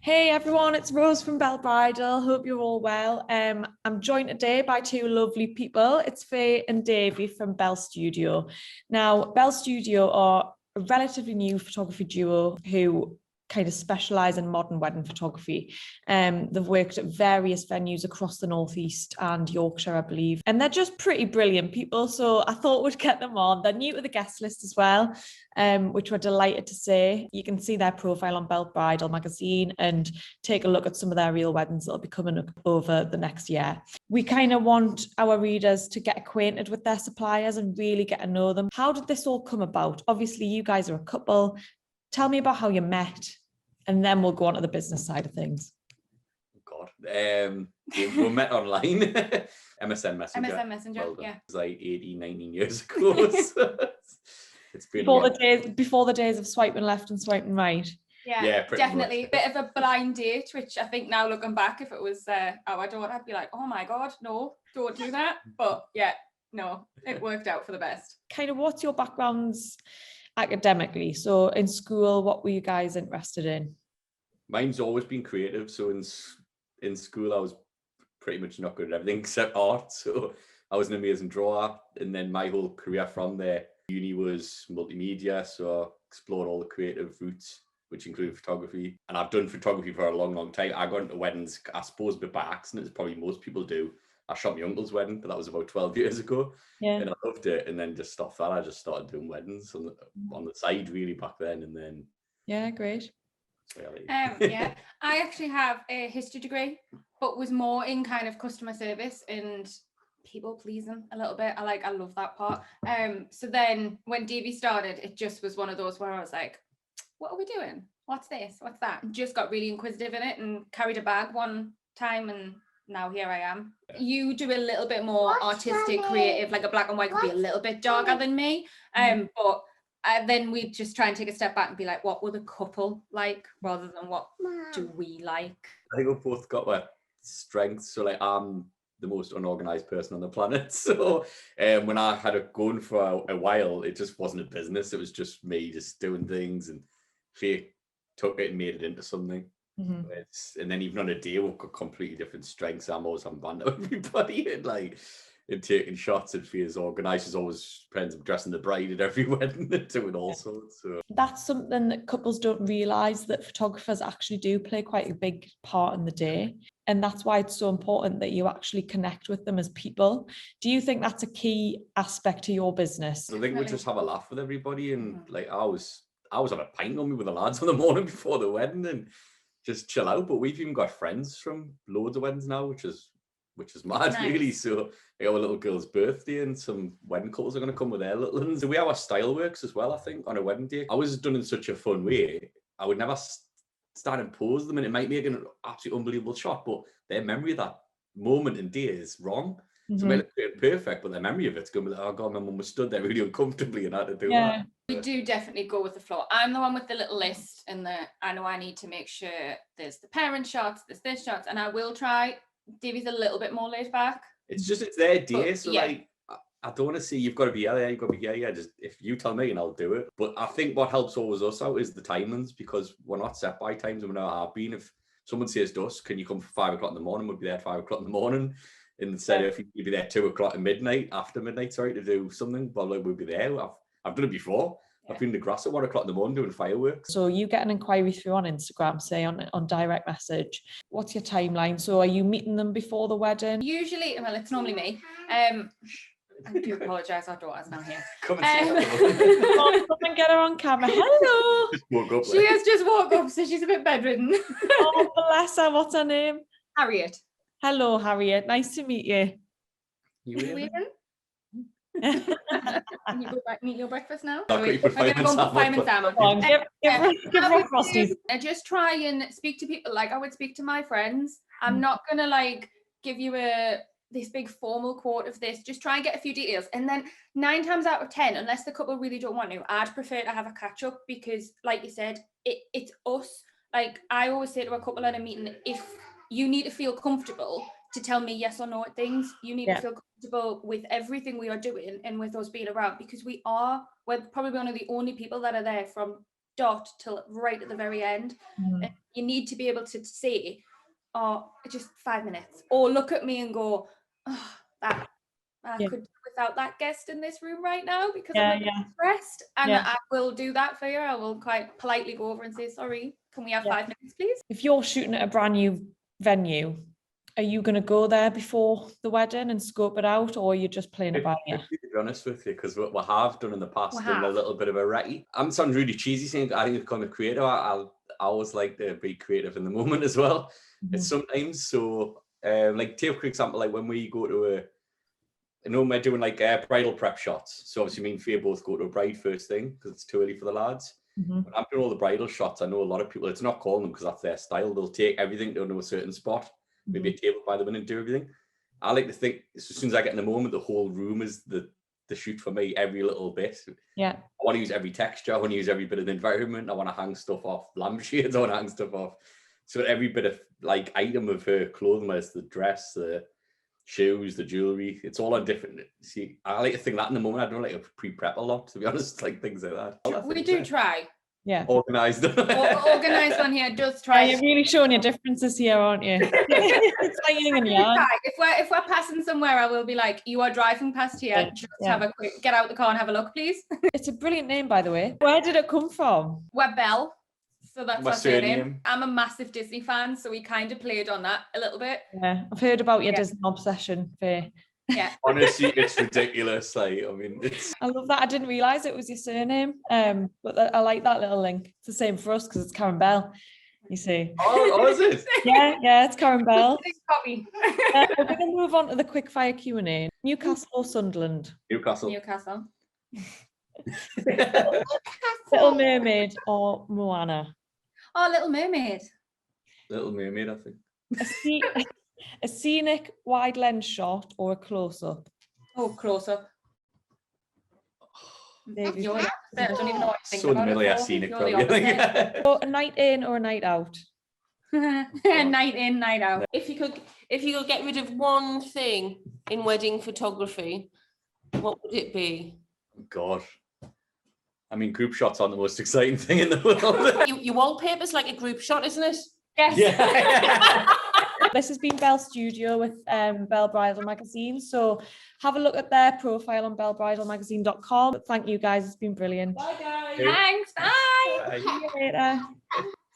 Hey everyone, it's Rose from Belle Bridal. Hope you're all well. I'm joined today by two lovely people. It's Faye and Davy from Belle Studio. Now, Belle Studio are a relatively new photography duo who kind of specialise in modern wedding photography. They've worked at various venues across the Northeast and Yorkshire, I believe, and they're just pretty brilliant people. So I thought we'd get them on. They're new to the guest list as well, which we're delighted to say. You can see their profile on Belle Bridal magazine and take a look at some of their real weddings that'll be coming up over the next year. We kind of want our readers to get acquainted with their suppliers and really get to know them. How did this all come about? Obviously, you guys are a couple. Tell me about how you met, and then we'll go on to the business side of things. God, we met online. MSN Messenger. MSN Messenger, yeah. It was like 18, 19 years ago. So it's been before the days of swiping left and swiping right. Yeah, definitely. Much. Bit of a blind date, which I think now looking back, if it was our daughter, I'd be like, oh my God, no, don't do that. But yeah, no, it worked out for the best. Kind of what's your backgrounds academically? So in school, what were you guys interested in? Mine's always been creative. So in school, I was pretty much not good at everything except art. So I was an amazing drawer. And then my whole career from there, uni was multimedia. So I explored all the creative routes, which included photography. And I've done photography for a long, long time. I got into weddings, I suppose, a bit by accident, as probably most people do. I shot my uncle's wedding, but that was about 12 years ago. Yeah. And I loved it. And then just off that, I just started doing weddings on the side really back then. And then... Yeah, great. Yeah, I actually have a history degree, but was more in kind of customer service and people pleasing a little bit. I love that part. So then when Davy started, it just was one of those where I was like, what are we doing? What's this? What's that? And just got really inquisitive in it and carried a bag one time, and now here I am. You do a little bit more artistic, creative, like a black and white could be a little bit darker than me. But then we just try and take a step back and be like, what will the couple like, rather than what do we like? I think we've both got our strengths. So like I'm the most unorganized person on the planet. So when I had it going for a while, it just wasn't a business. It was just me just doing things, and Faye took it and made it into something. Mm-hmm. And then even on a day, we've got completely different strengths. I'm always on band with everybody and taking shots, and Faye's organised. She's always ends up dressing the bride at every wedding and doing all sorts. So that's something that couples don't realise, that photographers actually do play quite a big part in the day. And that's why it's so important that you actually connect with them as people. Do you think that's a key aspect to your business? I think we just have a laugh with everybody, and like I was on a pint on me with the lads on the morning before the wedding and just chill out. But we've even got friends from loads of weddings now, which is mad, nice. Really. So we have a little girl's birthday, and some wedding couples are going to come with their little ones. So we have our style works as well, I think, on a wedding day. I was done in such a fun way. I would never start and pose them, and it might make an absolutely unbelievable shot, but their memory of that moment and day is wrong. Mm-hmm. So it might look perfect, but their memory of it's going to be like, oh God, my mum was stood there really uncomfortably and had to do that. We do definitely go with the flow. I'm the one with the little list, and I know I need to make sure there's the parent shots, there's this shots, and I will try. Davy's a little bit more laid back. It's their day, so like I don't want to see you've got to be there, you've got to be here. Just if you tell me and I'll do it. But I think what helps always us out is the timings, because we're not set by times, and we know how I've been. If someone says to us, can you come for 5 o'clock in the morning, we'll be there at 5 o'clock in the morning. Instead of you'd be there 2 o'clock at midnight, after midnight, to do something, well, like, we'll be there. I've done it before. Yeah. I've been in the grass at 1 o'clock in the morning doing fireworks. So you get an inquiry through on Instagram, say on direct message. What's your timeline? So are you meeting them before the wedding? Usually, well, it's normally me. I do apologise, our daughter's now here. Come and come and get her on camera. Hello. Just woke up. She has just woke up, so she's a bit bedridden. Oh, bless her. What's her name? Harriet. Hello, Harriet. Nice to meet you. You leaving? Can you go back and eat your breakfast now? I'm going to put fireman salmon. Give her frosties. I just try and speak to people like I would speak to my friends. I'm not going to like give you this big formal quote of this. Just try and get a few details. And then 9 times out of 10, unless the couple really don't want to, I'd prefer to have a catch up, because like you said, it's us. Like I always say to a couple at a meeting, if you need to feel comfortable to tell me yes or no at things, you need to feel comfortable with everything we are doing and with us being around, because we're probably one of the only people that are there from dot till right at the very end. And you need to be able to say, oh, just 5 minutes, or look at me and go, oh, that I could do without that guest in this room right now because I'm a bit stressed. And I will do that for you. I will quite politely go over and say, sorry, can we have 5 minutes, please? If you're shooting at a brand new venue, are you going to go there before the wedding and scope it out, or are you just playing it by ear? To be honest with you, because we have done in the past, done a little bit of a recce. I'm sounding really cheesy saying I think become a creator. I always like to be creative in the moment as well. It's sometimes so. Like take for example, like when we go to we're doing like bridal prep shots. So obviously me and Faye both go to a bride first thing because it's too early for the lads. When I'm doing all the bridal shots, I know a lot of people, it's not calling them because that's their style. They'll take everything to a certain spot, maybe a table by them and do everything. I like to think as soon as I get in the moment, the whole room is the shoot for me, every little bit. I want to use every texture. I want to use every bit of the environment. I want to hang stuff off lampshades. I want to hang stuff off. So every bit of like item of her clothing, whether it's the dress, the shoes, the jewelry, it's all on different. See, I like to think that in the moment. I don't like to pre-prep a lot, to be honest, like things like that. We do try. Organised. Organised on here does try. You're really showing your differences here, aren't you? It's like yin and yang. If we're passing somewhere, I will be like, you are driving past here. Just have a quick, get out the car and have a look, please. It's a brilliant name, by the way. Where did it come from? We're Belle. So that's my our surname. surname. I'm a massive Disney fan, so we kind of played on that a little bit. Yeah, I've heard about your Disney obsession, Faye. Yeah. Honestly, it's ridiculous. Like, I mean, I love that. I didn't realise it was your surname. But I like that little link. It's the same for us because it's Karen Bell. You see. Oh, is it? Yeah, it's Karen Bell. Copy. We're going to move on to the quickfire Q&A. Newcastle or Sunderland? Newcastle. Little Mermaid or Moana? Oh, Little Mermaid. Little Mermaid, I think. A scenic wide lens shot or a close-up? Oh, close-up. I don't even know what to think So in the middle, yeah, scenic probably. So a night in or a night out? Night in, night out. If you could get rid of one thing in wedding photography, what would it be? God. I mean, group shots aren't the most exciting thing in the world. Your wallpaper's like a group shot, isn't it? Yes. Yeah. This has been Belle Studio with Belle Bridal Magazine. So have a look at their profile on bellebridalmagazine.com. Thank you guys, it's been brilliant. Bye guys. Thanks. Bye. Bye. See you later.